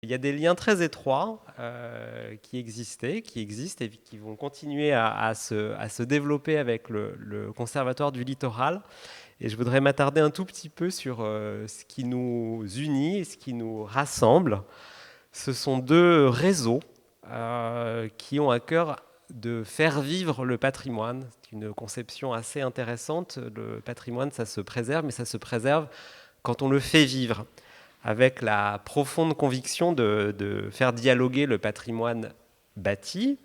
Il y a des liens très étroits qui existent et qui vont continuer à se développer avec le Conservatoire du Littoral. Et je voudrais m'attarder un tout petit peu sur ce qui nous unit et ce qui nous rassemble. Ce sont deux réseaux qui ont à cœur de faire vivre le patrimoine. C'est une conception assez intéressante. Le patrimoine, ça se préserve, mais ça se préserve quand on le fait vivre, avec la profonde conviction de faire dialoguer le patrimoine bâti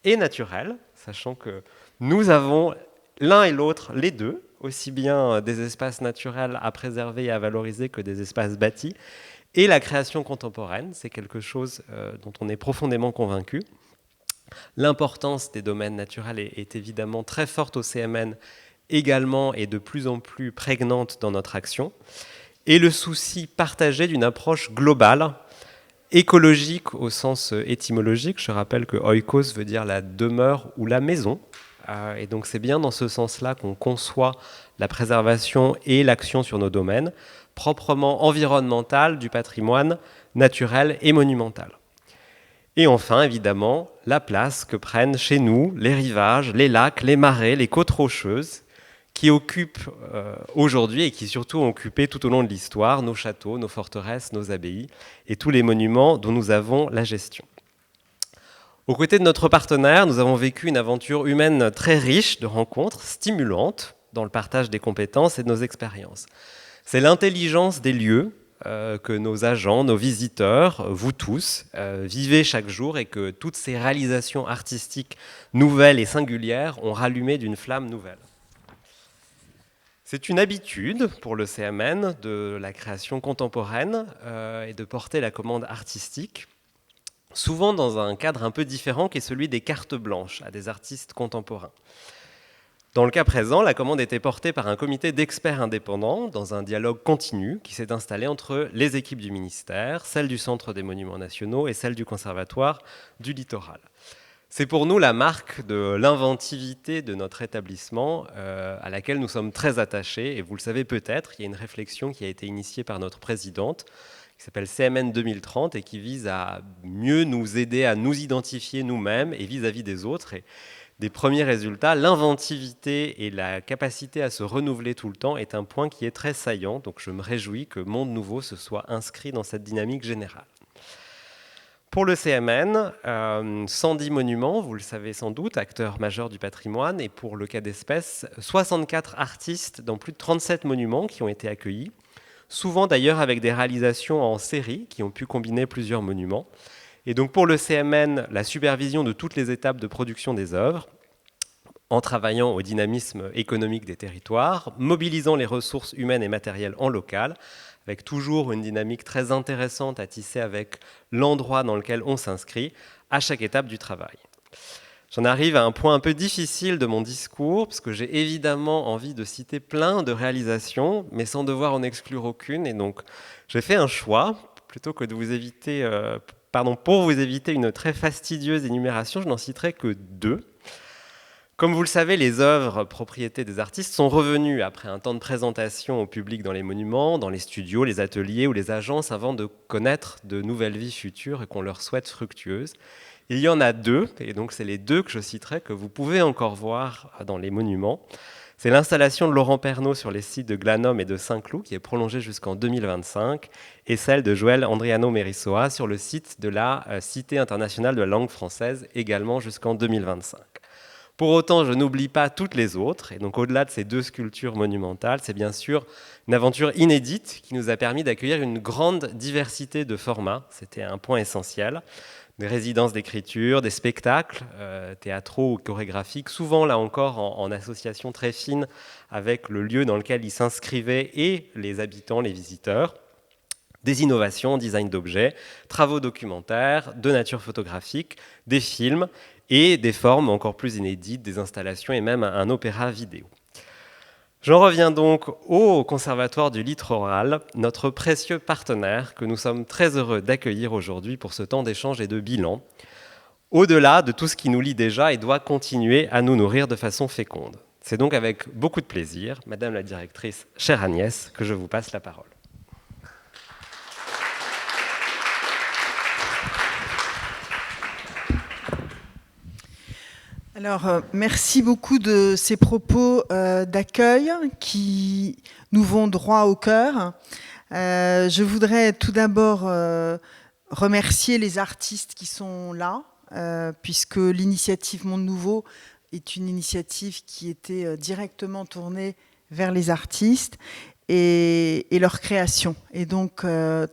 et naturel, sachant que nous avons l'un et l'autre, les deux, aussi bien des espaces naturels à préserver et à valoriser que des espaces bâtis. Et la création contemporaine, c'est quelque chose dont on est profondément convaincu. L'importance des domaines naturels est évidemment très forte au CMN également et de plus en plus prégnante dans notre action. Et le souci partagé d'une approche globale, écologique au sens étymologique. Je rappelle que oikos veut dire la demeure ou la maison. Et donc c'est bien dans ce sens-là qu'on conçoit la préservation et l'action sur nos domaines, proprement environnementales du patrimoine naturel et monumental. Et enfin, évidemment, la place que prennent chez nous les rivages, les lacs, les marais, les côtes rocheuses, qui occupent aujourd'hui et qui surtout ont occupé tout au long de l'histoire nos châteaux, nos forteresses, nos abbayes et tous les monuments dont nous avons la gestion. Aux côtés de notre partenaire, nous avons vécu une aventure humaine très riche de rencontres stimulantes dans le partage des compétences et de nos expériences. C'est l'intelligence des lieux que nos agents, nos visiteurs, vous tous, vivez chaque jour et que toutes ces réalisations artistiques nouvelles et singulières ont rallumé d'une flamme nouvelle. C'est une habitude pour le CMN de la création contemporaine et de porter la commande artistique, souvent dans un cadre un peu différent qui est celui des cartes blanches à des artistes contemporains. Dans le cas présent, la commande était portée par un comité d'experts indépendants dans un dialogue continu qui s'est installé entre les équipes du ministère, celles du Centre des Monuments Nationaux et celles du Conservatoire du Littoral. C'est pour nous la marque de l'inventivité de notre établissement à laquelle nous sommes très attachés. Et vous le savez peut-être, il y a une réflexion qui a été initiée par notre présidente, qui s'appelle CMN 2030 et qui vise à mieux nous aider à nous identifier nous-mêmes et vis-à-vis des autres. Et des premiers résultats, l'inventivité et la capacité à se renouveler tout le temps est un point qui est très saillant. Donc je me réjouis que Monde Nouveau se soit inscrit dans cette dynamique générale. Pour le CMN, 110 monuments, vous le savez sans doute, acteurs majeurs du patrimoine, et pour le cas d'espèce, 64 artistes dans plus de 37 monuments qui ont été accueillis, souvent d'ailleurs avec des réalisations en série qui ont pu combiner plusieurs monuments. Et donc pour le CMN, la supervision de toutes les étapes de production des œuvres, en travaillant au dynamisme économique des territoires, mobilisant les ressources humaines et matérielles en local, avec toujours une dynamique très intéressante à tisser avec l'endroit dans lequel on s'inscrit à chaque étape du travail. J'en arrive à un point un peu difficile de mon discours, parce que j'ai évidemment envie de citer plein de réalisations, mais sans devoir en exclure aucune. Et donc, j'ai fait un choix, plutôt que de vous éviter, pour vous éviter une très fastidieuse énumération, je n'en citerai que 2. Comme vous le savez, les œuvres propriétés des artistes sont revenues après un temps de présentation au public dans les monuments, dans les studios, les ateliers ou les agences avant de connaître de nouvelles vies futures et qu'on leur souhaite fructueuses. Il y en a 2, et donc c'est les 2 que je citerai, que vous pouvez encore voir dans les monuments. C'est l'installation de Laurent Pernaut sur les sites de Glanum et de Saint-Cloud, qui est prolongée jusqu'en 2025, et celle de Joël Andriano Merissoa sur le site de la Cité internationale de la langue française, également jusqu'en 2025. Pour autant, je n'oublie pas toutes les autres, et donc au-delà de ces 2 sculptures monumentales, c'est bien sûr une aventure inédite qui nous a permis d'accueillir une grande diversité de formats, c'était un point essentiel, des résidences d'écriture, des spectacles théâtraux ou chorégraphiques, souvent là encore en association très fine avec le lieu dans lequel ils s'inscrivaient et les habitants, les visiteurs, des innovations en design d'objets, travaux documentaires, de nature photographique, des films, et des formes encore plus inédites, des installations et même un opéra vidéo. J'en reviens donc au Conservatoire du Littoral, notre précieux partenaire que nous sommes très heureux d'accueillir aujourd'hui pour ce temps d'échange et de bilan, au-delà de tout ce qui nous lie déjà et doit continuer à nous nourrir de façon féconde. C'est donc avec beaucoup de plaisir, Madame la directrice, chère Agnès, que je vous passe la parole. Alors, merci beaucoup de ces propos d'accueil qui nous vont droit au cœur. Je voudrais tout d'abord remercier les artistes qui sont là, puisque l'initiative Monde Nouveau est une initiative qui était directement tournée vers les artistes et leur création. Et donc,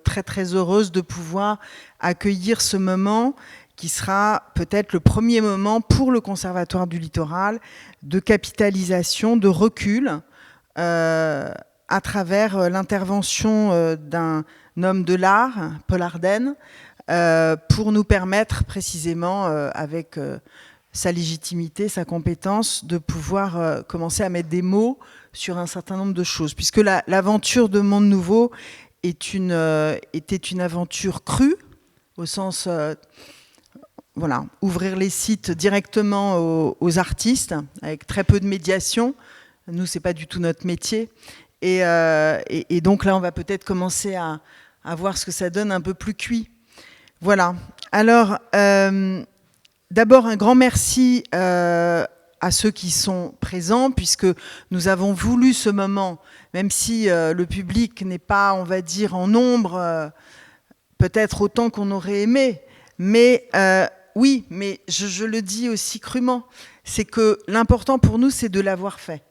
très très heureuse de pouvoir accueillir ce moment qui sera peut-être le premier moment pour le Conservatoire du Littoral de capitalisation, de recul, à travers l'intervention d'un homme de l'art, Paul Ardenne, pour nous permettre précisément, avec sa légitimité, sa compétence, de pouvoir commencer à mettre des mots sur un certain nombre de choses. Puisque l'aventure de Monde Nouveau était une aventure crue, au sens... voilà, ouvrir les sites directement aux artistes, avec très peu de médiation. Nous, c'est pas du tout notre métier. Et donc là, on va peut-être commencer à voir ce que ça donne un peu plus cuit. Voilà. Alors, d'abord, un grand merci à ceux qui sont présents, puisque nous avons voulu ce moment, même si le public n'est pas, on va dire, en nombre, peut-être autant qu'on aurait aimé, mais... oui, mais je le dis aussi crûment, c'est que l'important pour nous, c'est de l'avoir fait.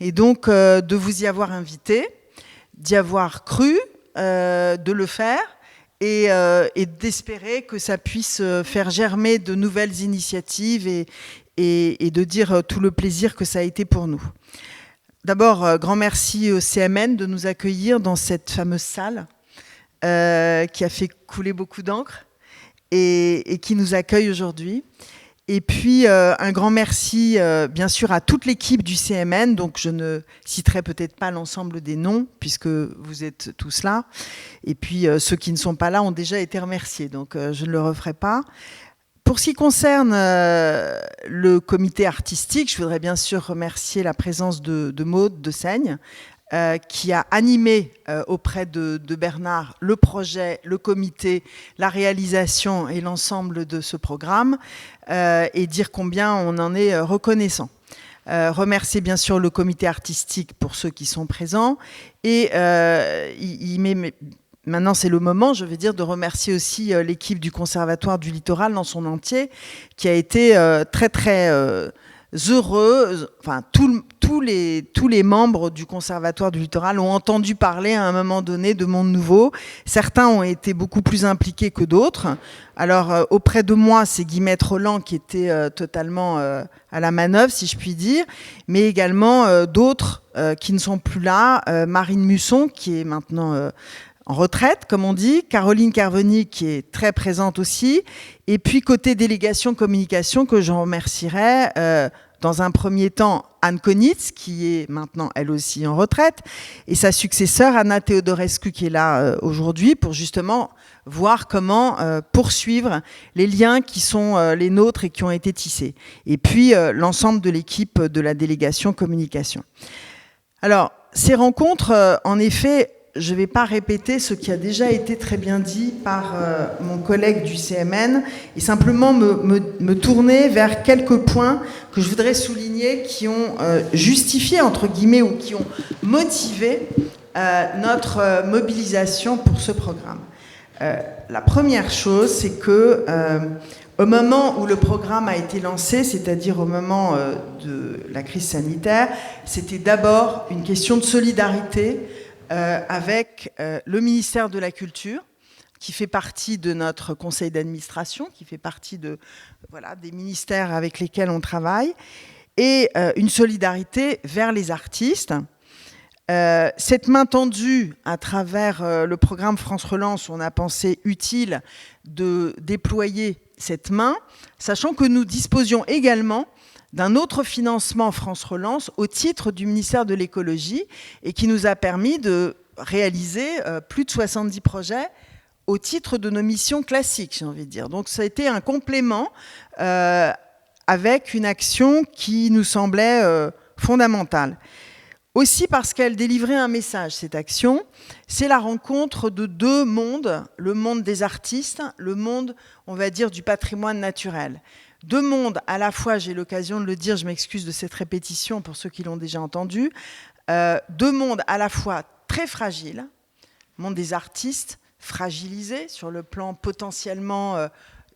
Et donc, de vous y avoir invité, d'y avoir cru, de le faire, et d'espérer que ça puisse faire germer de nouvelles initiatives et de dire tout le plaisir que ça a été pour nous. D'abord, grand merci au CMN de nous accueillir dans cette fameuse salle qui a fait couler beaucoup d'encre. Et qui nous accueille aujourd'hui. Et puis, un grand merci, bien sûr, à toute l'équipe du CMN. Donc, je ne citerai peut-être pas l'ensemble des noms, puisque vous êtes tous là. Et puis, ceux qui ne sont pas là ont déjà été remerciés. Donc, je ne le referai pas. Pour ce qui concerne le comité artistique, je voudrais bien sûr remercier la présence de Maude de Seigne, qui a animé auprès de Bernard le projet, le comité, la réalisation et l'ensemble de ce programme, et dire combien on en est reconnaissant. Remercier bien sûr le comité artistique pour ceux qui sont présents, et maintenant c'est le moment, je vais dire, de remercier aussi l'équipe du Conservatoire du Littoral dans son entier, qui a été très très... heureux, enfin tous les membres du Conservatoire du Littoral ont entendu parler à un moment donné de Monde Nouveau. Certains ont été beaucoup plus impliqués que d'autres. Alors auprès de moi, c'est Guillemette Roland qui était totalement à la manœuvre, si je puis dire, mais également d'autres qui ne sont plus là. Marine Musson, qui est maintenant... en retraite, comme on dit, Caroline Carveni, qui est très présente aussi, et puis côté délégation communication, que je remercierai dans un premier temps Anne Konitz, qui est maintenant elle aussi en retraite, et sa successeur Anna Teodorescu, qui est là aujourd'hui, pour justement voir comment poursuivre les liens qui sont les nôtres et qui ont été tissés. Et puis l'ensemble de l'équipe de la délégation communication. Alors, ces rencontres, en effet, je ne vais pas répéter ce qui a déjà été très bien dit par mon collègue du CMN et simplement me tourner vers quelques points que je voudrais souligner qui ont justifié, entre guillemets, ou qui ont motivé notre mobilisation pour ce programme. La première chose, c'est que au moment où le programme a été lancé, c'est-à-dire au moment de la crise sanitaire, c'était d'abord une question de solidarité avec le ministère de la Culture, qui fait partie de notre conseil d'administration, qui fait partie de, voilà, des ministères avec lesquels on travaille, et une solidarité vers les artistes. Cette main tendue à travers le programme France Relance, on a pensé utile de déployer cette main, sachant que nous disposions également d'un autre financement France Relance au titre du ministère de l'écologie et qui nous a permis de réaliser plus de 70 projets au titre de nos missions classiques, j'ai envie de dire. Donc ça a été un complément avec une action qui nous semblait fondamentale. Aussi parce qu'elle délivrait un message, cette action, c'est la rencontre de deux mondes, le monde des artistes, le monde, on va dire, du patrimoine naturel. Deux mondes, à la fois, j'ai l'occasion de le dire, je m'excuse de cette répétition pour ceux qui l'ont déjà entendu, deux mondes à la fois très fragiles, monde des artistes fragilisés sur le plan potentiellement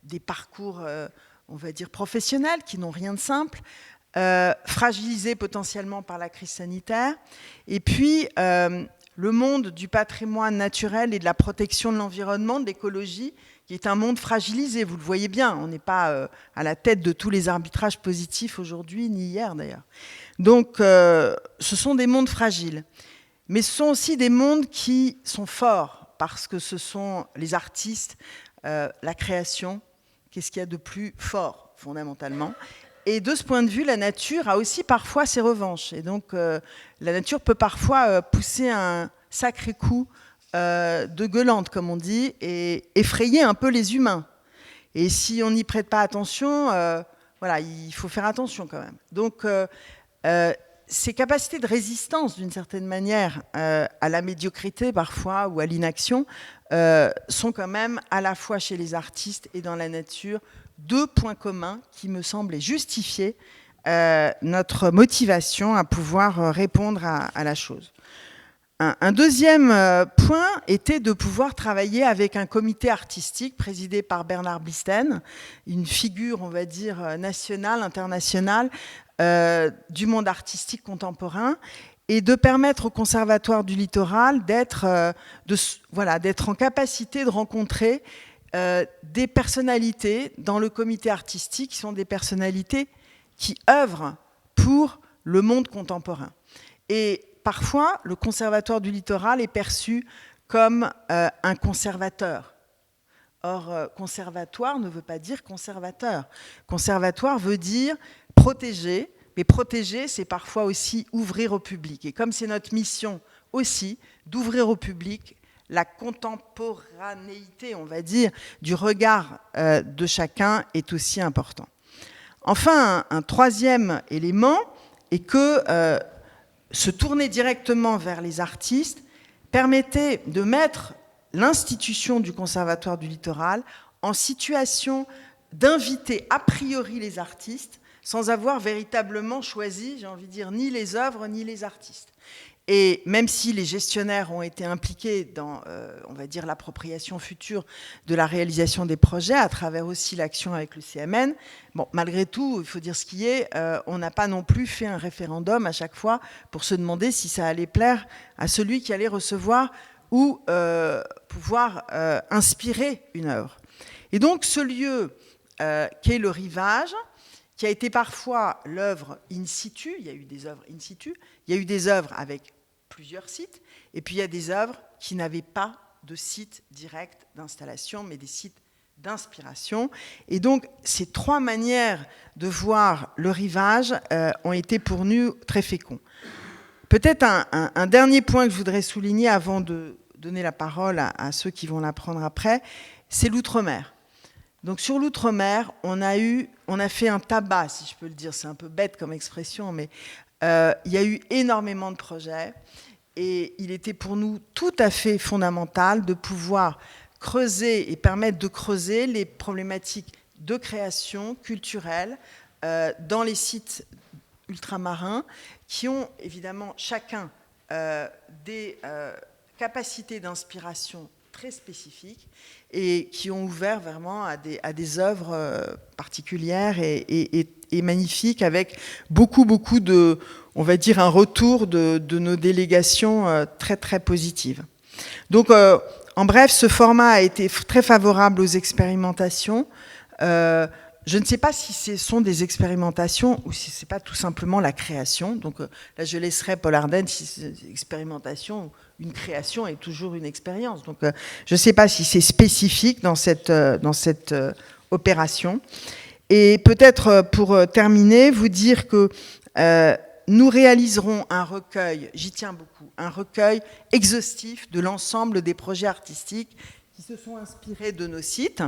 des parcours, on va dire, professionnels qui n'ont rien de simple, fragilisés potentiellement par la crise sanitaire, et puis le monde du patrimoine naturel et de la protection de l'environnement, de l'écologie, qui est un monde fragilisé, vous le voyez bien, on n'est pas à la tête de tous les arbitrages positifs aujourd'hui, ni hier d'ailleurs. Donc ce sont des mondes fragiles, mais ce sont aussi des mondes qui sont forts, parce que ce sont les artistes, la création, qu'est-ce qu'il y a de plus fort, fondamentalement. Et de ce point de vue, la nature a aussi parfois ses revanches. Et donc la nature peut parfois pousser un sacré coup de gueulante, comme on dit, et effrayer un peu les humains. Et si on n'y prête pas attention, voilà, il faut faire attention quand même. Donc, ces capacités de résistance, d'une certaine manière, à la médiocrité parfois, ou à l'inaction, sont quand même, à la fois chez les artistes et dans la nature, deux points communs qui me semblaient justifier notre motivation à pouvoir répondre à la chose. Un deuxième point était de pouvoir travailler avec un comité artistique présidé par Bernard Blisten, une figure, on va dire, nationale, internationale, du monde artistique contemporain, et de permettre au Conservatoire du Littoral d'être en capacité de rencontrer des personnalités dans le comité artistique qui sont des personnalités qui œuvrent pour le monde contemporain. Et parfois, le Conservatoire du Littoral est perçu comme un conservateur. Or, conservatoire ne veut pas dire conservateur. Conservatoire veut dire protéger, mais protéger, c'est parfois aussi ouvrir au public. Et comme c'est notre mission aussi d'ouvrir au public la contemporanéité, on va dire, du regard de chacun est aussi important. Enfin, un troisième élément est que se tourner directement vers les artistes permettait de mettre l'institution du Conservatoire du Littoral en situation d'inviter a priori les artistes sans avoir véritablement choisi, j'ai envie de dire, ni les œuvres ni les artistes. Et même si les gestionnaires ont été impliqués dans, on va dire, l'appropriation future de la réalisation des projets, à travers aussi l'action avec le CMN, bon, malgré tout, il faut dire ce qui est, on n'a pas non plus fait un référendum à chaque fois pour se demander si ça allait plaire à celui qui allait recevoir ou pouvoir inspirer une œuvre. Et donc, ce lieu qu'est le Rivage, qui a été parfois l'œuvre in situ, il y a eu des œuvres in situ, il y a eu des œuvres avec plusieurs sites, et puis il y a des œuvres qui n'avaient pas de site direct d'installation, mais des sites d'inspiration. Et donc, ces trois manières de voir le Rivage ont été pour nous très féconds. Peut-être un dernier point que je voudrais souligner avant de donner la parole à ceux qui vont la prendre après, c'est l'outre-mer. Donc sur l'outre-mer, on a fait un tabac, si je peux le dire, c'est un peu bête comme expression, mais il y a eu énormément de projets et il était pour nous tout à fait fondamental de pouvoir creuser et permettre de creuser les problématiques de création culturelle dans les sites ultramarins qui ont évidemment chacun des capacités d'inspiration très spécifiques et qui ont ouvert vraiment à des œuvres particulières et magnifiques avec beaucoup de, on va dire, un retour de nos délégations très très positives. Donc, en bref, ce format a été très favorable aux expérimentations. Je ne sais pas si ce sont des expérimentations ou si ce n'est pas tout simplement la création. Donc là, je laisserai Paul Ardenne si c'est une expérimentation. Une création est toujours une expérience. Donc je ne sais pas si c'est spécifique dans cette opération. Et peut-être pour terminer, vous dire que nous réaliserons un recueil, j'y tiens beaucoup, un recueil exhaustif de l'ensemble des projets artistiques qui se sont inspirés de nos sites.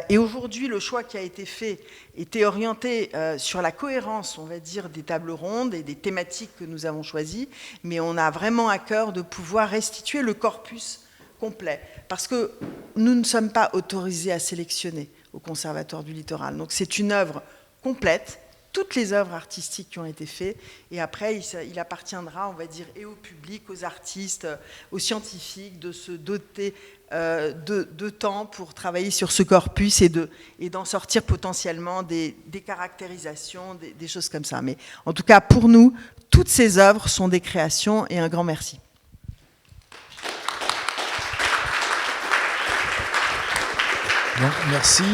Et aujourd'hui, le choix qui a été fait était orienté sur la cohérence, on va dire, des tables rondes et des thématiques que nous avons choisies, mais on a vraiment à cœur de pouvoir restituer le corpus complet, parce que nous ne sommes pas autorisés à sélectionner. au Conservatoire du Littoral. Donc c'est une œuvre complète, toutes les œuvres artistiques qui ont été faites, et après il appartiendra, on va dire, et au public, aux artistes, aux scientifiques, de se doter de temps pour travailler sur ce corpus et d'en sortir potentiellement des caractérisations, des choses comme ça. Mais en tout cas, pour nous, toutes ces œuvres sont des créations, et un grand merci. Bon, merci.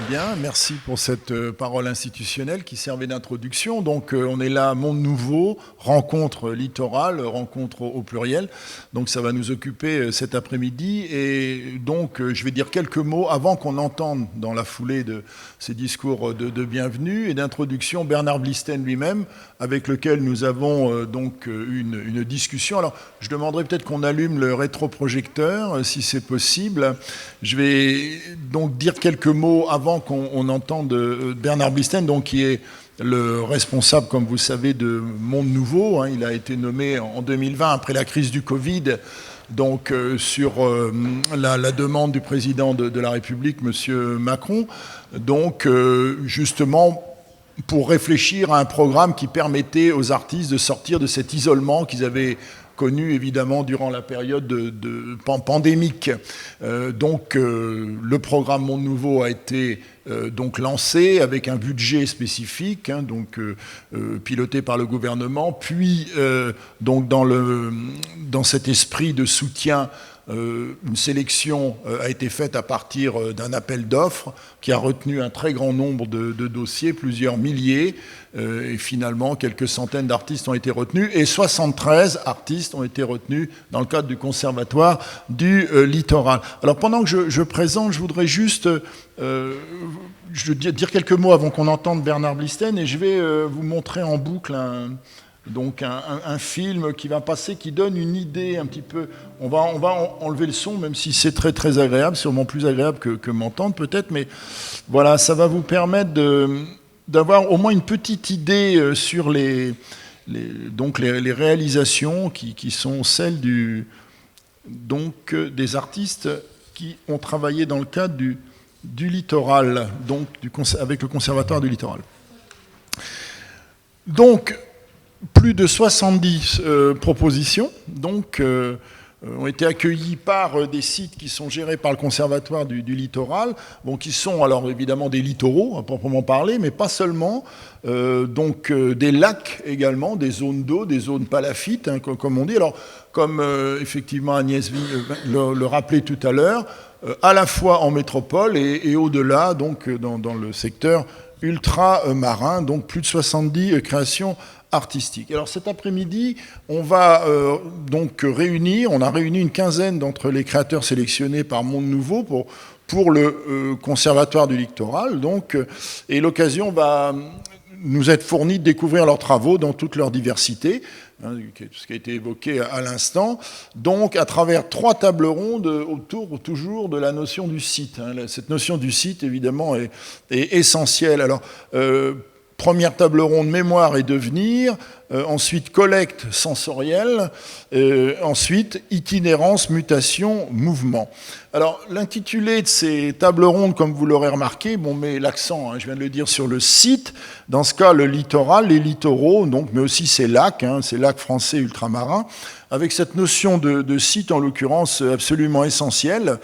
Bien, merci pour cette parole institutionnelle qui servait d'introduction. Donc, on est là, Monde Nouveau, rencontre littorale, rencontre au pluriel. Donc, ça va nous occuper cet après-midi. Et donc, je vais dire quelques mots avant qu'on entende, dans la foulée de ces discours de bienvenue et d'introduction, Bernard Blisten lui-même, avec lequel nous avons donc une discussion. Alors, je demanderai peut-être qu'on allume le rétroprojecteur, si c'est possible. Je vais donc dire quelques mots avant qu'on entende Bernard Blisten, donc, qui est le responsable, comme vous savez, de Monde Nouveau. Il a été nommé en 2020, après la crise du Covid, donc sur la demande du président de la République, M. Macron, donc justement pour réfléchir à un programme qui permettait aux artistes de sortir de cet isolement qu'ils avaient connu évidemment durant la période pandémique. Donc le programme Monde Nouveau a été donc lancé avec un budget spécifique, donc piloté par le gouvernement, puis donc dans cet esprit de soutien, une sélection a été faite à partir d'un appel d'offres qui a retenu un très grand nombre de dossiers, plusieurs milliers, et finalement quelques centaines d'artistes ont été retenus, et 73 artistes ont été retenus dans le cadre du Conservatoire du Littoral. Alors pendant que je présente, je voudrais juste dire quelques mots avant qu'on entende Bernard Blisten, et je vais vous montrer en boucle un film qui va passer, qui donne une idée un petit peu. On va enlever le son, même si c'est très très agréable, sûrement plus agréable que m'entendre peut-être, mais voilà, ça va vous permettre d'avoir au moins une petite idée sur les réalisations qui sont celles des artistes qui ont travaillé dans le cadre du littoral, donc avec le Conservatoire du Littoral. Donc, plus de 70 propositions ont été accueillies par des sites qui sont gérés par le Conservatoire du Littoral, qui sont alors évidemment des littoraux à proprement parler, mais pas seulement, des lacs également, des zones d'eau, des zones palaffites, comme on dit. Alors, comme effectivement Agnès le rappelait tout à l'heure, à la fois en métropole et au-delà, donc dans le secteur ultramarin, donc plus de 70 créations artistique. Alors cet après-midi, on va on a réuni une quinzaine d'entre les créateurs sélectionnés par Monde Nouveau pour le Conservatoire du Littoral, et l'occasion va nous être fournie de découvrir leurs travaux dans toute leur diversité, ce qui a été évoqué à l'instant, donc à travers 3 tables rondes autour toujours de la notion du site. Cette notion du site, évidemment, est essentielle. Alors, première table ronde, mémoire et devenir, ensuite collecte sensorielle, ensuite itinérance, mutation, mouvement. Alors l'intitulé de ces tables rondes, comme vous l'aurez remarqué, met l'accent, je viens de le dire, sur le site, dans ce cas le littoral, les littoraux, mais aussi ces lacs français ultramarins, avec cette notion de site en l'occurrence absolument essentielle.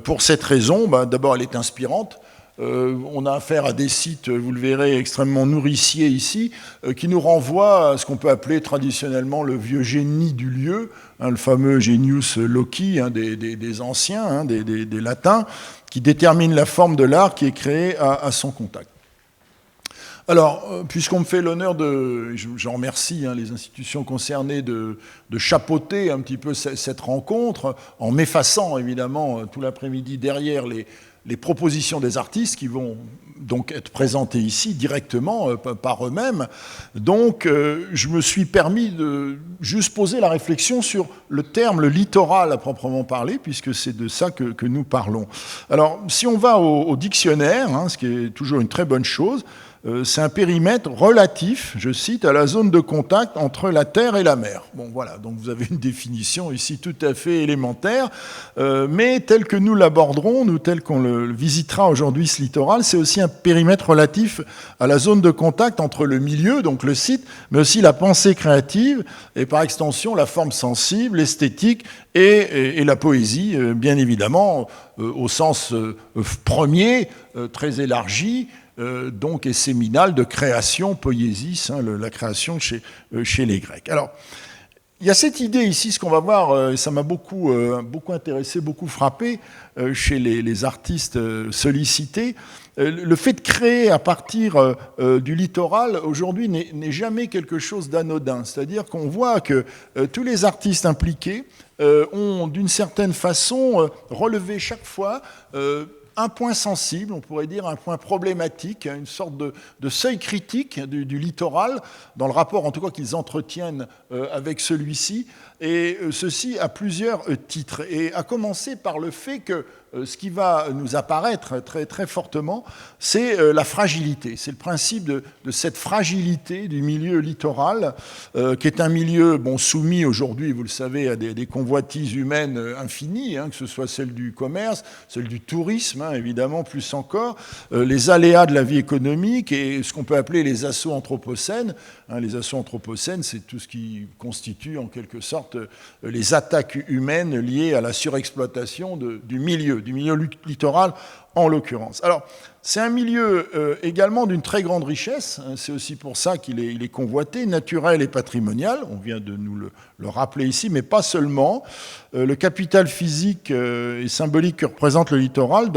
Pour cette raison, d'abord elle est inspirante. On a affaire à des sites, vous le verrez, extrêmement nourriciers ici, qui nous renvoient à ce qu'on peut appeler traditionnellement le vieux génie du lieu, le fameux genius loci des anciens, des latins, qui détermine la forme de l'art qui est créé à son contact. Alors, puisqu'on me fait l'honneur j'en remercie les institutions concernées de chapeauter un petit peu cette rencontre, en m'effaçant évidemment tout l'après-midi derrière les propositions des artistes qui vont donc être présentées ici directement par eux-mêmes. Donc, je me suis permis de juste poser la réflexion sur le terme, le littoral à proprement parler, puisque c'est de ça que nous parlons. Alors, si on va au dictionnaire, ce qui est toujours une très bonne chose, c'est un périmètre relatif, je cite, à la zone de contact entre la terre et la mer. Bon, voilà, donc vous avez une définition ici tout à fait élémentaire, mais tel que nous l'aborderons, nous tel qu'on le visitera aujourd'hui ce littoral, c'est aussi un périmètre relatif à la zone de contact entre le milieu, donc le site, mais aussi la pensée créative et par extension la forme sensible, l'esthétique et la poésie, bien évidemment, au sens premier, très élargi, donc et séminal de création, poésis, hein, la création chez les Grecs. Alors, il y a cette idée ici, ce qu'on va voir, et ça m'a beaucoup intéressé, beaucoup frappé chez les artistes sollicités. Le fait de créer à partir du littoral, aujourd'hui, n'est jamais quelque chose d'anodin. C'est-à-dire qu'on voit que tous les artistes impliqués ont, d'une certaine façon, relevé chaque fois un point sensible, on pourrait dire un point problématique, une sorte de seuil critique du littoral, dans le rapport en tout cas qu'ils entretiennent avec celui-ci, et ceci à plusieurs titres. Et à commencer par le fait que ce qui va nous apparaître très, très fortement, c'est la fragilité. C'est le principe de cette fragilité du milieu littoral, qui est un milieu soumis aujourd'hui, vous le savez, à des convoitises humaines infinies, hein, que ce soit celle du commerce, celle du tourisme, hein, évidemment, plus encore, les aléas de la vie économique et ce qu'on peut appeler les assauts anthropocènes. Hein, les assauts anthropocènes, c'est tout ce qui constitue en quelque sorte les attaques humaines liées à la surexploitation du milieu littoral en l'occurrence. Alors, c'est un milieu également d'une très grande richesse, hein, c'est aussi pour ça qu'il est convoité, naturel et patrimonial, on vient de nous le rappeler ici, mais pas seulement. Le capital physique et symbolique que représente le littoral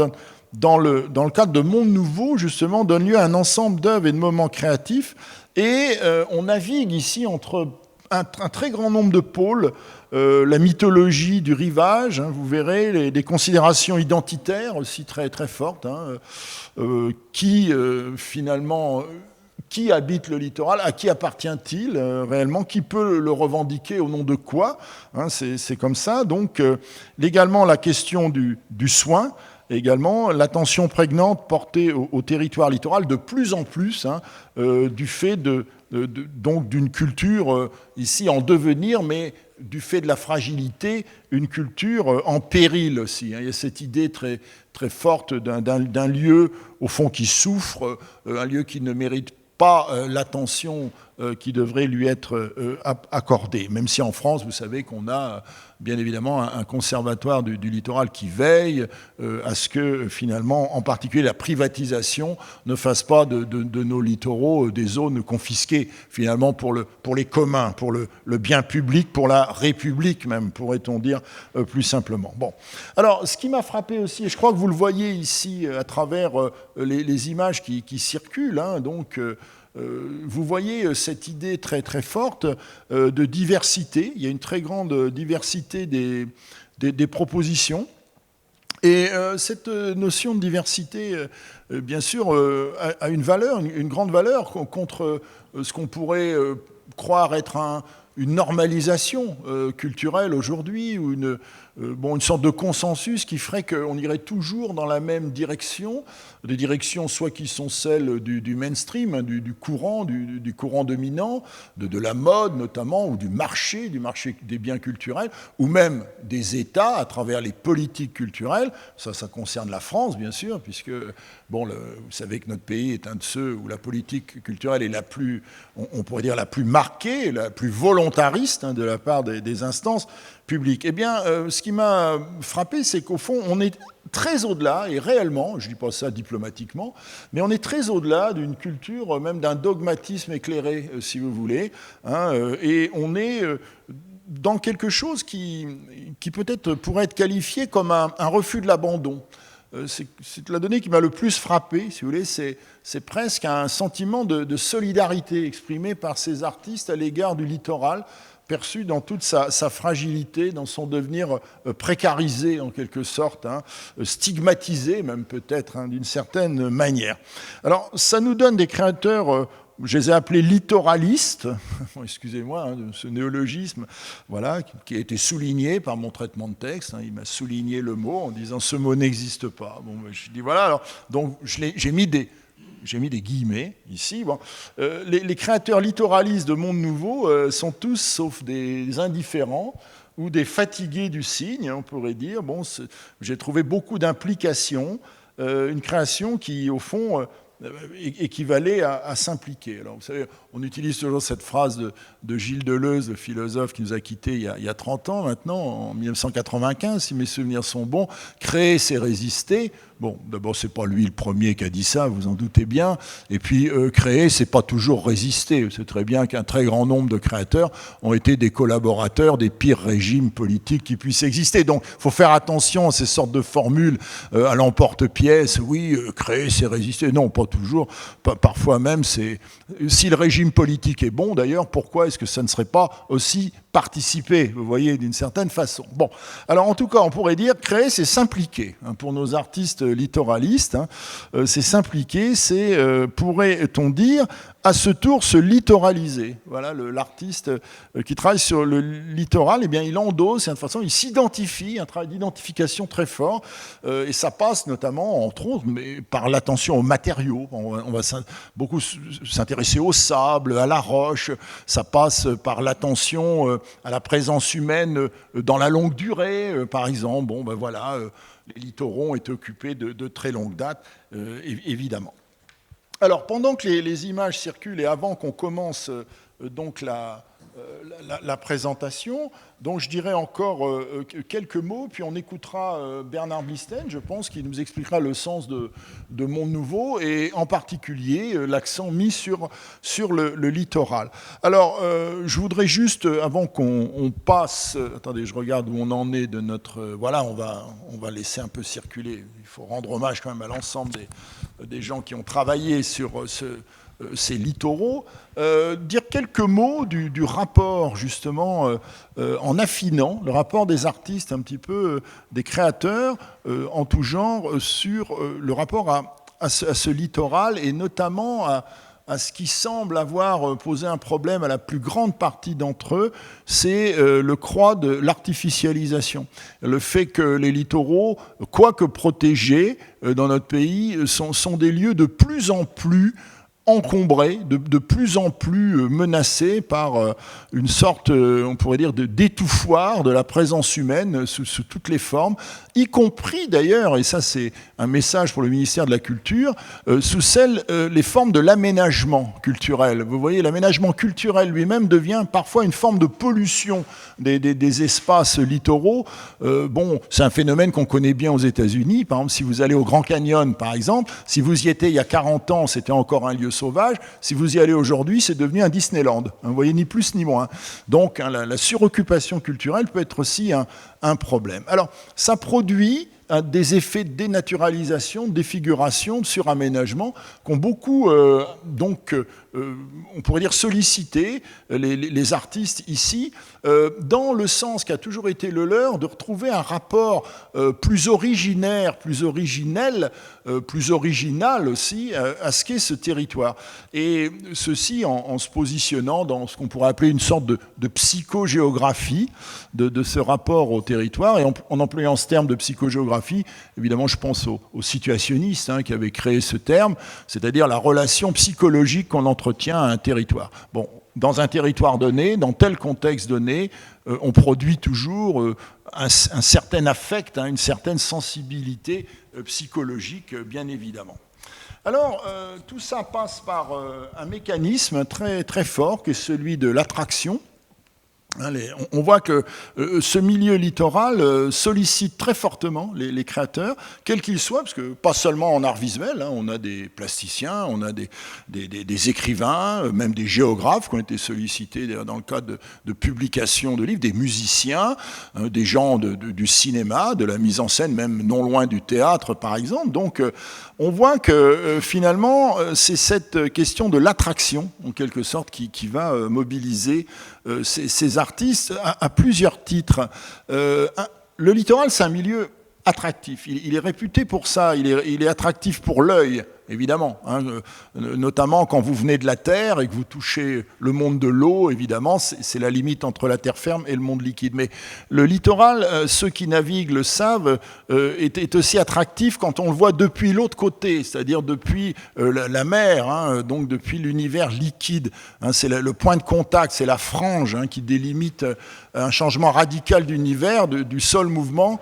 dans le cadre de Monde Nouveau, justement, donne lieu à un ensemble d'œuvres et de moments créatifs, et on navigue ici entre un très grand nombre de pôles, la mythologie du rivage, hein, vous verrez, des considérations identitaires aussi très, très fortes, hein, finalement, qui habite le littoral, à qui appartient-il réellement, qui peut le revendiquer, au nom de quoi, hein, c'est comme ça. Donc, également la question du soin, également l'attention prégnante portée au territoire littoral de plus en plus, hein, du fait donc d'une culture ici en devenir, mais du fait de la fragilité, une culture en péril aussi. Hein. Il y a cette idée très, très forte d'un lieu, au fond, qui souffre, un lieu qui ne mérite pas l'attention qui devrait lui être accordée. Même si en France, vous savez qu'on a bien évidemment un conservatoire du littoral qui veille à ce que finalement, en particulier la privatisation, ne fasse pas de nos littoraux des zones confisquées finalement pour les communs, pour le bien public, pour la République même, pourrait-on dire plus simplement. Bon. Alors, ce qui m'a frappé aussi, et je crois que vous le voyez ici à travers les images qui circulent, hein, donc vous voyez cette idée très très forte de diversité. Il y a une très grande diversité des propositions. Et cette notion de diversité, bien sûr, a une valeur, une grande valeur contre ce qu'on pourrait croire être une normalisation culturelle aujourd'hui, ou une sorte de consensus qui ferait qu'on irait toujours dans la même direction, des directions soit qui sont celles du mainstream, hein, du courant dominant, de la mode notamment, ou du marché des biens culturels, ou même des États à travers les politiques culturelles. Ça concerne la France, bien sûr, puisque vous savez que notre pays est un de ceux où la politique culturelle est la plus, on pourrait dire, la plus marquée, la plus volontariste, hein, de la part des instances publiques. Eh bien, ce qui m'a frappé, c'est qu'au fond, on est très au-delà, et réellement, je ne dis pas ça diplomatiquement, mais on est très au-delà d'une culture, même d'un dogmatisme éclairé, si vous voulez, hein, et on est dans quelque chose qui peut-être pourrait être qualifié comme un refus de l'abandon. C'est la donnée qui m'a le plus frappé, si vous voulez, c'est presque un sentiment de solidarité exprimé par ces artistes à l'égard du littoral, perçu dans toute sa fragilité, dans son devenir précarisé en quelque sorte, hein, stigmatisé même peut-être, hein, d'une certaine manière. Alors ça nous donne des créateurs, je les ai appelés littoralistes, excusez-moi, hein, ce néologisme, voilà, qui a été souligné par mon traitement de texte, hein, il m'a souligné le mot en disant ce mot n'existe pas. Bon, je dis voilà, alors donc j'ai mis j'ai mis des guillemets ici. Bon. Les créateurs littoralistes de Monde Nouveau sont tous, sauf des indifférents ou des fatigués du signe, on pourrait dire. Bon, j'ai trouvé beaucoup d'implications, une création qui, au fond, équivalait à s'impliquer. Alors, vous savez, on utilise toujours cette phrase de Gilles Deleuze, le philosophe qui nous a quittés il y a 30 ans maintenant, en 1995, si mes souvenirs sont bons. Créer, c'est résister. Bon, d'abord, c'est pas lui le premier qui a dit ça, vous en doutez bien. Et puis, créer, c'est pas toujours résister. C'est très bien qu'un très grand nombre de créateurs ont été des collaborateurs des pires régimes politiques qui puissent exister. Donc, il faut faire attention à ces sortes de formules à l'emporte-pièce. Oui, créer, c'est résister. Non, pas toujours. Parfois même, c'est... Si le régime politique est bon, d'ailleurs, pourquoi est-ce que ça ne serait pas aussi participer, vous voyez, d'une certaine façon. Bon, alors en tout cas, on pourrait dire créer, c'est s'impliquer. Pour nos artistes littoralistes, c'est s'impliquer, c'est, pourrait-on dire, à ce tour se littoraliser. Voilà, l'artiste qui travaille sur le littoral, eh bien, il endosse, d'une façon, il s'identifie, un travail d'identification très fort, et ça passe notamment, entre autres, mais par l'attention aux matériaux. On va beaucoup s'intéresser au sable, à la roche, ça passe par l'attention à la présence humaine dans la longue durée, par exemple. Bon, ben voilà, les littoraux ont été occupés de très longue date, évidemment. Alors, pendant que les images circulent et avant qu'on commence donc la présentation, donc je dirais encore quelques mots, puis on écoutera Bernard Blisten, je pense, qui nous expliquera le sens de Monde Nouveau, et en particulier l'accent mis sur le littoral. Alors, je voudrais juste, avant qu'on passe... attendez, je regarde où on en est de notre... voilà, on va laisser un peu circuler. Il faut rendre hommage quand même à l'ensemble des gens qui ont travaillé sur ces littoraux, dire quelques mots du rapport, justement, en affinant le rapport des artistes, un petit peu des créateurs en tout genre, sur le rapport à ce littoral, et notamment à ce qui semble avoir posé un problème à la plus grande partie d'entre eux, c'est le croix de l'artificialisation. Le fait que les littoraux, quoique protégés dans notre pays, sont des lieux de plus en plus encombrés, de plus en plus menacés par une sorte, on pourrait dire, d'étouffoir de la présence humaine sous toutes les formes, y compris d'ailleurs, et ça c'est un message pour le ministère de la Culture, sous les formes de l'aménagement culturel. Vous voyez, l'aménagement culturel lui-même devient parfois une forme de pollution des espaces littoraux. Bon, c'est un phénomène qu'on connaît bien aux États-Unis. Par exemple, si vous allez au Grand Canyon, par exemple, si vous y étiez il y a 40 ans, c'était encore un lieu sauvage. Si vous y allez aujourd'hui, c'est devenu un Disneyland. Vous voyez, ni plus ni moins. Donc, la suroccupation culturelle peut être aussi un problème. Alors, ça produit des effets de dénaturalisation, de défiguration, de suraménagement, qui ont beaucoup, on pourrait dire, sollicité les artistes ici, dans le sens qui a toujours été le leur, de retrouver un rapport plus originaire, plus originel, plus original aussi, à ce qu'est ce territoire. Et ceci en se positionnant dans ce qu'on pourrait appeler une sorte de psychogéographie de ce rapport au territoire, et en employant ce terme de psychogéographie, évidemment, je pense aux situationnistes qui avaient créé ce terme, c'est-à-dire la relation psychologique qu'on entretient à un territoire. Bon, dans un territoire donné, dans tel contexte donné, on produit toujours un certain affect, une certaine sensibilité psychologique, bien évidemment. Alors, tout ça passe par un mécanisme très, très fort, qui est celui de l'attraction. On voit que ce milieu littoral sollicite très fortement les créateurs, quels qu'ils soient, parce que pas seulement en art visuel, on a des plasticiens, on a des écrivains, même des géographes qui ont été sollicités dans le cadre de publications de livres, des musiciens, des gens du cinéma, de la mise en scène, même non loin du théâtre, par exemple. Donc, on voit que finalement, c'est cette question de l'attraction, en quelque sorte, qui va mobiliser ces artistes à plusieurs titres. Le littoral, c'est un milieu attractif. Il est réputé pour ça. Il est attractif pour l'œil, évidemment, hein, notamment quand vous venez de la terre et que vous touchez le monde de l'eau, évidemment, c'est la limite entre la terre ferme et le monde liquide. Mais le littoral, ceux qui naviguent le savent, est aussi attractif quand on le voit depuis l'autre côté, c'est-à-dire depuis la mer, hein, donc depuis l'univers liquide. Hein, c'est le point de contact, c'est la frange, hein, qui délimite un changement radical d'univers, du sol mouvant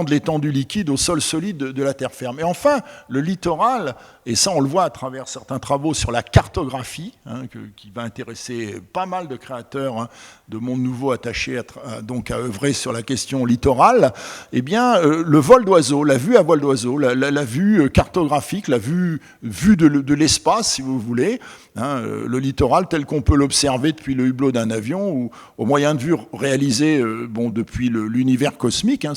de l'étendue liquide au sol solide de la terre ferme. Et enfin, le littoral, et ça on le voit à travers certains travaux sur la cartographie, hein, qui va intéresser pas mal de créateurs, hein, de Monde Nouveau attachés donc à œuvrer sur la question littorale, eh bien, le vol d'oiseau, la vue à vol d'oiseau, la vue cartographique, la vue de l'espace, si vous voulez, hein, le littoral tel qu'on peut l'observer depuis le hublot d'un avion ou au moyen de vue réalisé depuis l'univers cosmique, hein,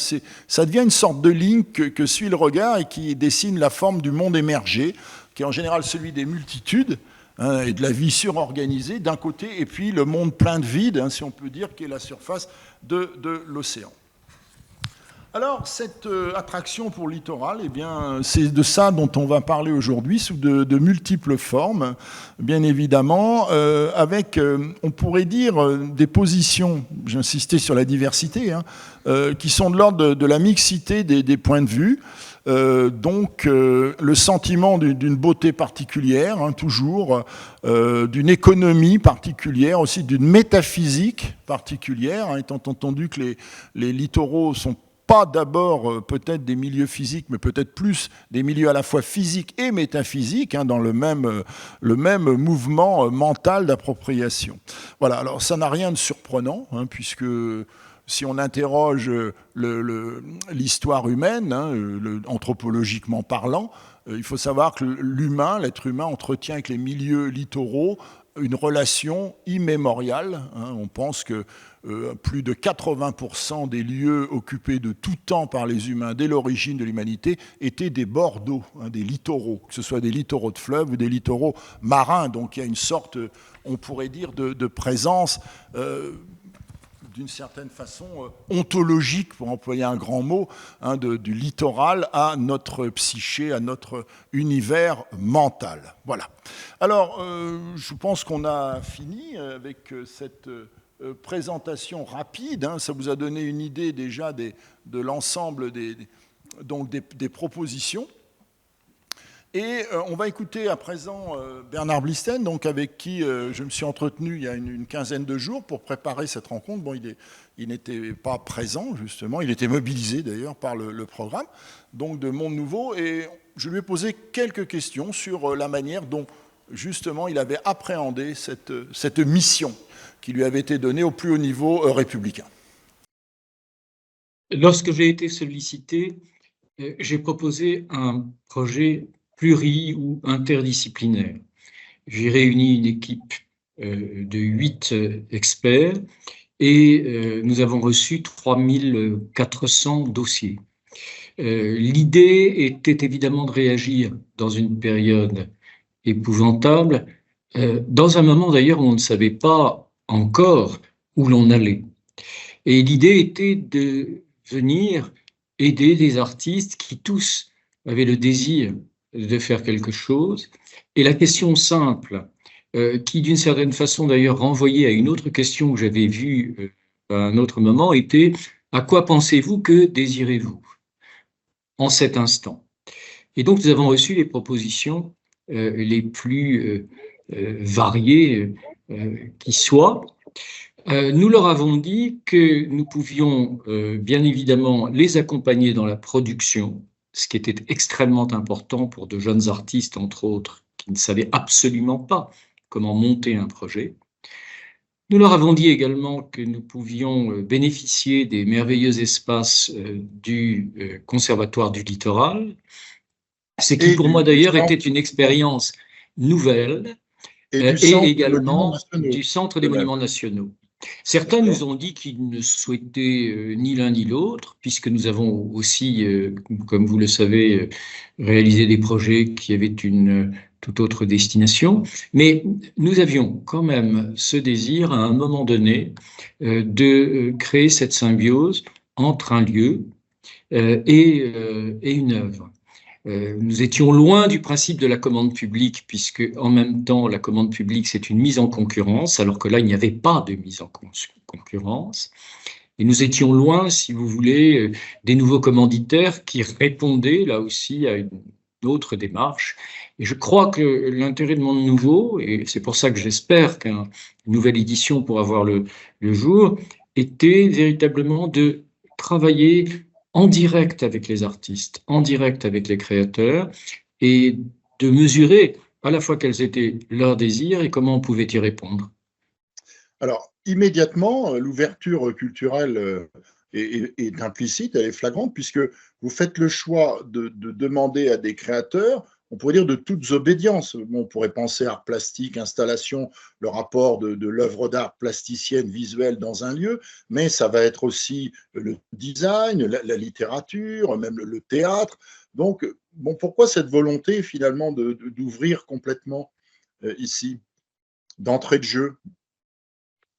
ça devient une sorte de ligne que suit le regard et qui dessine la forme du monde émergé, qui est en général celui des multitudes, hein, et de la vie surorganisée d'un côté, et puis le monde plein de vide, hein, si on peut dire, qui est la surface de l'océan. Alors, cette attraction pour le littoral, eh bien, c'est de ça dont on va parler aujourd'hui, sous de multiples formes, bien évidemment, avec, on pourrait dire, des positions, j'insistais sur la diversité, hein, qui sont de l'ordre de la mixité des points de vue, donc le sentiment d'une beauté particulière, hein, toujours, d'une économie particulière, aussi d'une métaphysique particulière, hein, étant entendu que les littoraux sont pas d'abord peut-être des milieux physiques, mais peut-être plus des milieux à la fois physiques et métaphysiques, hein, dans le même mouvement mental d'appropriation. Voilà, alors ça n'a rien de surprenant, hein, puisque si on interroge l'histoire humaine, hein, anthropologiquement parlant, il faut savoir que l'être humain entretient avec les milieux littoraux une relation immémoriale, hein. On pense que plus de 80% des lieux occupés de tout temps par les humains dès l'origine de l'humanité étaient des bords d'eau, hein, des littoraux, que ce soit des littoraux de fleuves ou des littoraux marins. Donc il y a une sorte, on pourrait dire, de présence d'une certaine façon ontologique, pour employer un grand mot, hein, du littoral à notre psyché, à notre univers mental. Voilà. Alors, je pense qu'on a fini avec cette présentation rapide, hein. Ça vous a donné une idée déjà de l'ensemble des propositions. Et on va écouter à présent Bernard Blisten, donc avec qui je me suis entretenu il y a une quinzaine de jours pour préparer cette rencontre. Bon, il n'était pas présent, justement. Il était mobilisé, d'ailleurs, par le programme donc de Monde Nouveau. Et je lui ai posé quelques questions sur la manière dont, justement, il avait appréhendé cette mission qui lui avait été donnée au plus haut niveau républicain. Lorsque j'ai été sollicité, j'ai proposé un projet pluri- ou interdisciplinaire. J'ai réuni une équipe de 8 experts et nous avons reçu 3400 dossiers. L'idée était évidemment de réagir dans une période épouvantable, dans un moment d'ailleurs où on ne savait pas encore où l'on allait. Et l'idée était de venir aider des artistes qui tous avaient le désir de faire quelque chose. Et la question simple, qui d'une certaine façon d'ailleurs renvoyait à une autre question que j'avais vue à un autre moment, était « À quoi pensez-vous, que désirez-vous » en cet instant. Et donc nous avons reçu les propositions les plus variées qui soient. Nous leur avons dit que nous pouvions bien évidemment les accompagner dans la production, ce qui était extrêmement important pour de jeunes artistes, entre autres, qui ne savaient absolument pas comment monter un projet. Nous leur avons dit également que nous pouvions bénéficier des merveilleux espaces du Conservatoire du Littoral, ce qui pour moi d'ailleurs était une expérience nouvelle, et également du Centre des Monuments Nationaux. Certains nous ont dit qu'ils ne souhaitaient ni l'un ni l'autre, puisque nous avons aussi, comme vous le savez, réalisé des projets qui avaient une toute autre destination. Mais nous avions quand même ce désir, à un moment donné, de créer cette symbiose entre un lieu et une œuvre. Nous étions loin du principe de la commande publique, puisque en même temps, la commande publique, c'est une mise en concurrence, alors que là, il n'y avait pas de mise en concurrence. Et nous étions loin, si vous voulez, des nouveaux commanditaires qui répondaient là aussi à une autre démarche. Et je crois que l'intérêt de Monde Nouveau, et c'est pour ça que j'espère qu'une nouvelle édition pourra voir le jour, était véritablement de travailler en direct avec les artistes, en direct avec les créateurs, et de mesurer à la fois quels étaient leurs désirs et comment on pouvait y répondre. Alors, immédiatement, l'ouverture culturelle est implicite, elle est flagrante, puisque vous faites le choix de demander à des créateurs, on pourrait dire de toutes obédiences. On pourrait penser art plastique, installation, le rapport de l'œuvre d'art plasticienne, visuelle dans un lieu, mais ça va être aussi le design, la littérature, même le théâtre. Donc, bon, pourquoi cette volonté finalement d'ouvrir complètement ici, d'entrée de jeu?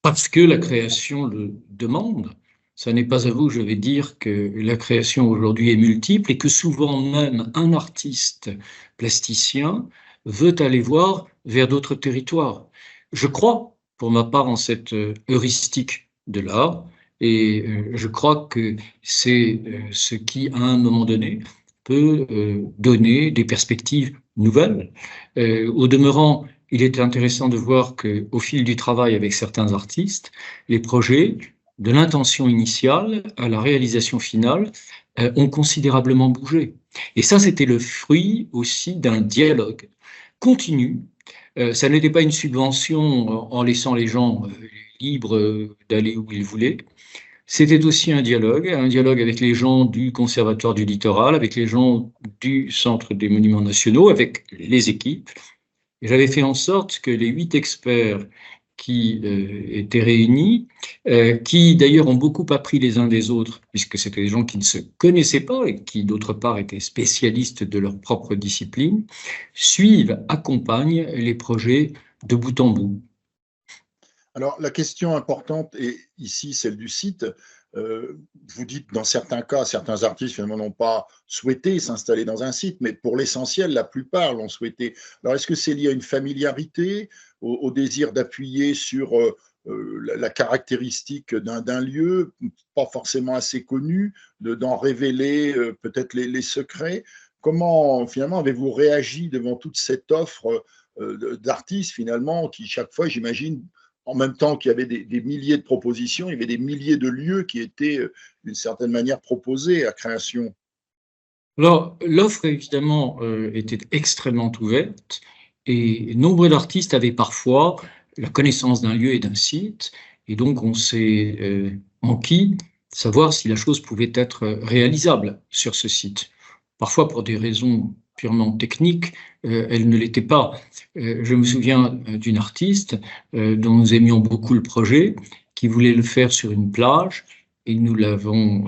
Parce que la création le demande. Ça n'est pas à vous, je vais dire, que la création aujourd'hui est multiple et que souvent même un artiste plasticien veut aller voir vers d'autres territoires. Je crois, pour ma part, en cette heuristique de l'art et je crois que c'est ce qui, à un moment donné, peut donner des perspectives nouvelles. Au demeurant, il est intéressant de voir qu'au fil du travail avec certains artistes, les projets, de l'intention initiale à la réalisation finale, ont considérablement bougé. Et ça, c'était le fruit aussi d'un dialogue continu. Ça n'était pas une subvention en laissant les gens libres d'aller où ils voulaient. C'était aussi un dialogue avec les gens du Conservatoire du Littoral, avec les gens du Centre des Monuments Nationaux, avec les équipes. Et j'avais fait en sorte que les 8 experts qui étaient réunis, qui d'ailleurs ont beaucoup appris les uns des autres, puisque c'était des gens qui ne se connaissaient pas et qui d'autre part étaient spécialistes de leur propre discipline, suivent, accompagnent les projets de bout en bout. Alors, la question importante est ici celle du site. Vous dites dans certains cas, certains artistes finalement n'ont pas souhaité s'installer dans un site, mais pour l'essentiel, la plupart l'ont souhaité. Alors, est-ce que c'est lié à une familiarité, au désir d'appuyer sur la caractéristique d'un lieu, pas forcément assez connu, d'en révéler peut-être les secrets? Comment finalement avez-vous réagi devant toute cette offre d'artistes finalement qui chaque fois, j'imagine, en même temps qu'il y avait des milliers de propositions, il y avait des milliers de lieux qui étaient d'une certaine manière proposés à création? Alors, l'offre évidemment était extrêmement ouverte et nombre d'artistes avaient parfois la connaissance d'un lieu et d'un site, et donc on s'est enquis savoir si la chose pouvait être réalisable sur ce site. Parfois pour des raisons purement techniques, elle ne l'était pas. Je me souviens d'une artiste dont nous aimions beaucoup le projet, qui voulait le faire sur une plage, et nous l'avons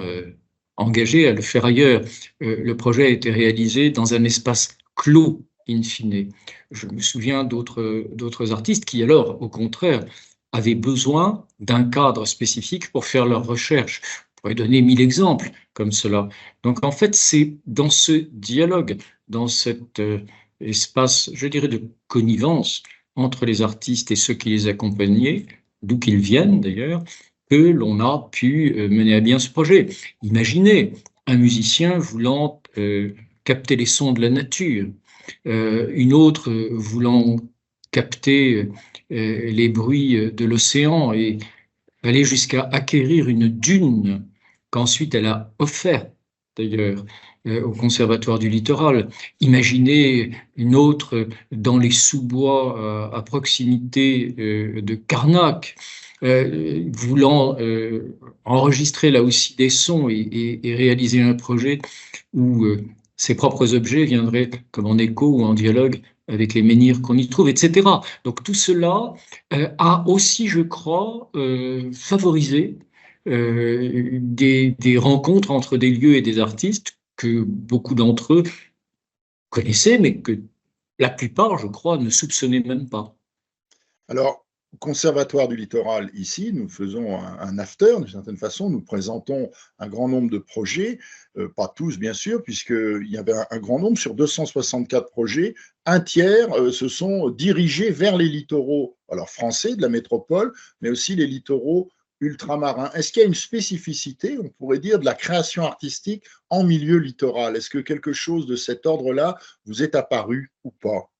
engagé à le faire ailleurs. Le projet a été réalisé dans un espace clos, in fine. Je me souviens d'autres artistes qui, alors, au contraire, avaient besoin d'un cadre spécifique pour faire leurs recherches. On pourrait donner 1000 exemples comme cela. Donc, en fait, c'est dans ce dialogue, dans cet espace, je dirais, de connivence entre les artistes et ceux qui les accompagnaient, d'où qu'ils viennent d'ailleurs, que l'on a pu mener à bien ce projet. Imaginez un musicien voulant capter les sons de la nature, une autre voulant capter les bruits de l'océan et aller jusqu'à acquérir une dune qu'ensuite elle a offerte d'ailleurs au Conservatoire du Littoral. Imaginez une autre dans les sous-bois à proximité de Carnac, voulant enregistrer là aussi des sons et réaliser un projet où ses propres objets viendraient comme en écho ou en dialogue avec les menhirs qu'on y trouve, etc. Donc tout cela a aussi, je crois, favorisé des rencontres entre des lieux et des artistes que beaucoup d'entre eux connaissaient, mais que la plupart, je crois, ne soupçonnaient même pas. Alors, Conservatoire du littoral, ici, nous faisons un after, d'une certaine façon, nous présentons un grand nombre de projets, pas tous bien sûr, puisqu'il y avait un grand nombre, sur 264 projets, un tiers se sont dirigés vers les littoraux, alors français de la métropole, mais aussi les littoraux ultramarins. Est-ce qu'il y a une spécificité, on pourrait dire, de la création artistique en milieu littoral? Est-ce que quelque chose de cet ordre-là vous est apparu ou pas?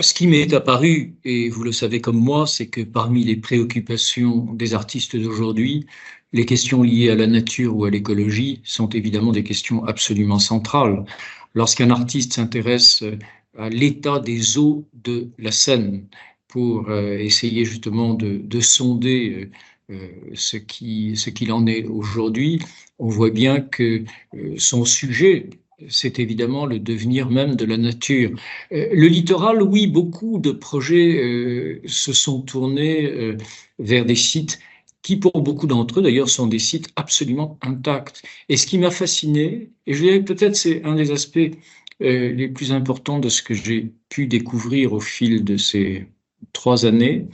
Ce qui m'est apparu, et vous le savez comme moi, c'est que parmi les préoccupations des artistes d'aujourd'hui, les questions liées à la nature ou à l'écologie sont évidemment des questions absolument centrales. Lorsqu'un artiste s'intéresse à l'état des eaux de la Seine pour essayer justement de sonder ce qu'il en est aujourd'hui, on voit bien que son sujet, c'est évidemment le devenir même de la nature. Le littoral, oui, beaucoup de projets se sont tournés vers des sites qui, pour beaucoup d'entre eux, d'ailleurs, sont des sites absolument intacts. Et ce qui m'a fasciné, et je dirais peut-être c'est un des aspects les plus importants de ce que j'ai pu découvrir au fil de ces 3 années,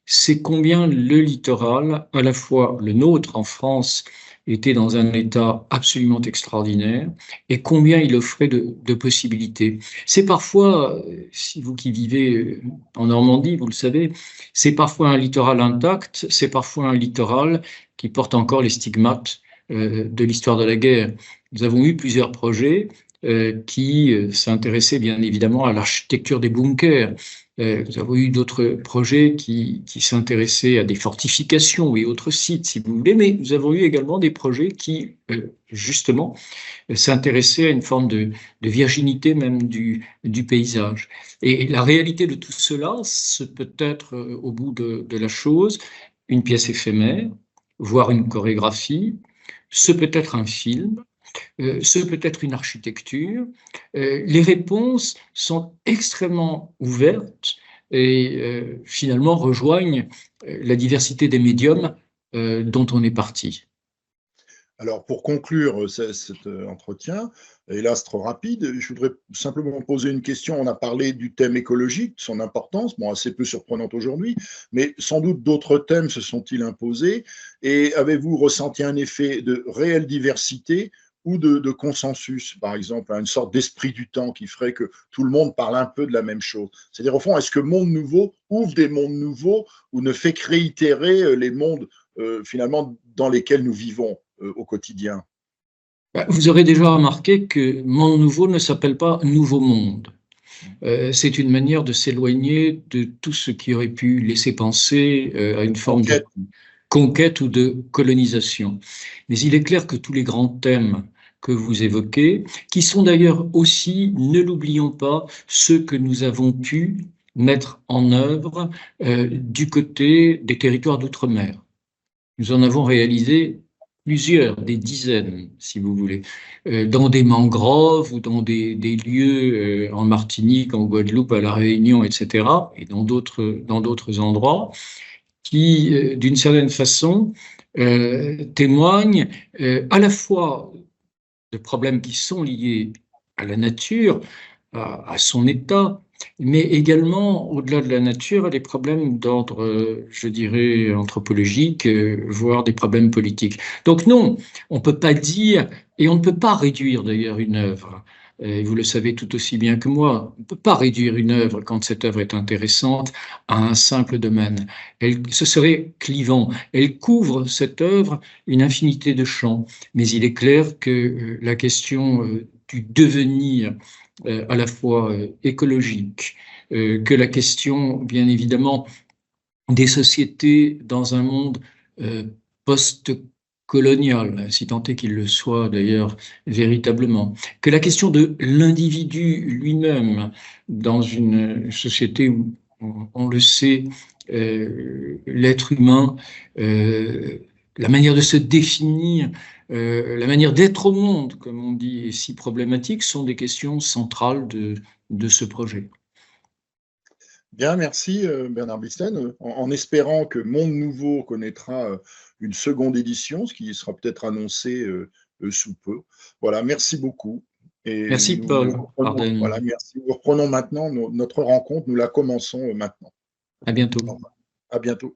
c'est combien le littoral, à la fois le nôtre en France, était dans un état absolument extraordinaire et combien il offrait de possibilités. C'est parfois, si vous qui vivez en Normandie, vous le savez, c'est parfois un littoral intact, c'est parfois un littoral qui porte encore les stigmates de l'histoire de la guerre. Nous avons eu plusieurs projets qui s'intéressaient bien évidemment à l'architecture des bunkers. Nous avons eu d'autres projets qui s'intéressaient à des fortifications et autres sites, si vous voulez, mais nous avons eu également des projets qui, justement, s'intéressaient à une forme de virginité même du paysage. Et la réalité de tout cela, ce peut être, au bout de la chose, une pièce éphémère, voire une chorégraphie, ce peut être un film, ce peut être une architecture. Les réponses sont extrêmement ouvertes et finalement rejoignent la diversité des médiums dont on est parti. Alors, pour conclure cet entretien, hélas trop rapide, je voudrais simplement poser une question. On a parlé du thème écologique, de son importance, bon, assez peu surprenante aujourd'hui, mais sans doute d'autres thèmes se sont-ils imposés. Et avez-vous ressenti un effet de réelle diversité ou de consensus, par exemple, une sorte d'esprit du temps qui ferait que tout le monde parle un peu de la même chose? C'est-à-dire, au fond, est-ce que Monde Nouveau ouvre des mondes nouveaux ou ne fait que réitérer les mondes, finalement, dans lesquels nous vivons au quotidien? Vous aurez déjà remarqué que Monde Nouveau ne s'appelle pas Nouveau Monde. C'est une manière de s'éloigner de tout ce qui aurait pu laisser penser à une forme de conquête ou de colonisation. Mais il est clair que tous les grands thèmes que vous évoquez, qui sont d'ailleurs aussi, ne l'oublions pas, ceux que nous avons pu mettre en œuvre du côté des territoires d'outre-mer. Nous en avons réalisé plusieurs, des dizaines, si vous voulez, dans des mangroves ou dans des lieux en Martinique, en Guadeloupe, à La Réunion, etc., et dans d'autres endroits, qui, d'une certaine façon, témoignent à la fois de problèmes qui sont liés à la nature, à son état, mais également, au-delà de la nature, à des problèmes d'ordre, je dirais, anthropologique, voire des problèmes politiques. Donc non, on ne peut pas dire, et on ne peut pas réduire d'ailleurs une œuvre, et vous le savez tout aussi bien que moi, on ne peut pas réduire une œuvre quand cette œuvre est intéressante à un simple domaine. Ce serait clivant. Elle couvre, cette œuvre, une infinité de champs, mais il est clair que la question du devenir à la fois écologique, que la question, bien évidemment, des sociétés dans un monde post-colonial, si tant est qu'il le soit d'ailleurs véritablement, que la question de l'individu lui-même dans une société où, on le sait, l'être humain, la manière de se définir, la manière d'être au monde, comme on dit, est si problématique, sont des questions centrales de ce projet. Bien, merci Bernard Blickstein, en espérant que Monde Nouveau connaîtra une seconde édition, ce qui sera peut-être annoncé sous peu. Voilà, merci beaucoup. Et Merci Paul. voilà, merci. Nous reprenons maintenant notre rencontre, nous la commençons maintenant. À bientôt. Au revoir. À bientôt.